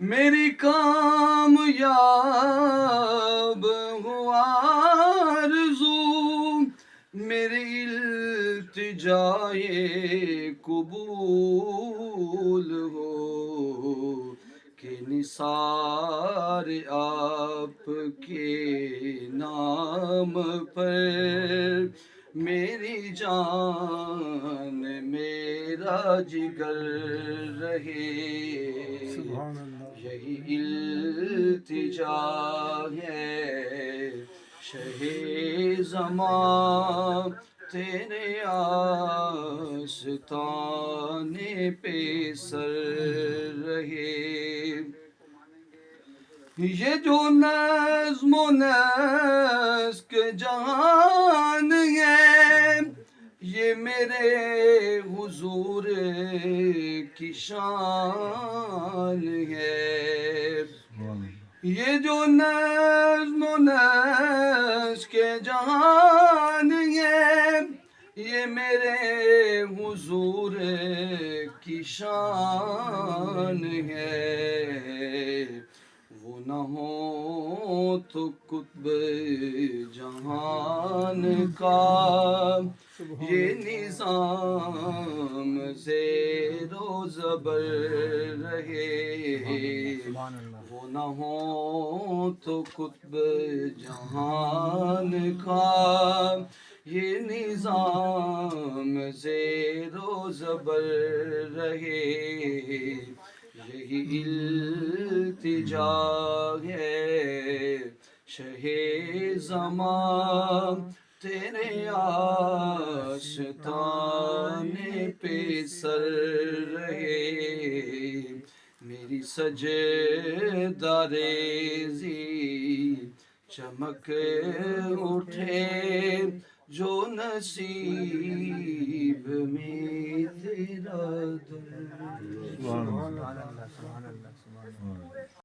میری کامیاب ہوا آرزو میری التجائے قبول ہو کہ نثار آپ کے نام پر میری جان میرا جگر رہے سبحان اللہ. یہی التجا ہے شہ زمان تیرے آستانے پہ سر رہے یہ جو نظم و نسق جہان ہے یہ میرے حضور کی شان ہے یہ جو نظم و نسق جہان ہے یہ میرے حضور کی شان ہے وہ نہ ہو تو قطب جہان کا یہ نظام زیر و زبر رہے وہ نہ ہو تو قطب جہان کا یہ نظام زیر و زبر رہے یہی التجا ہے شہ زمان تیرے آستانے پہ سر رہے میری سجدہ ریزی چمک اٹھے جو نصیب میں تیرا در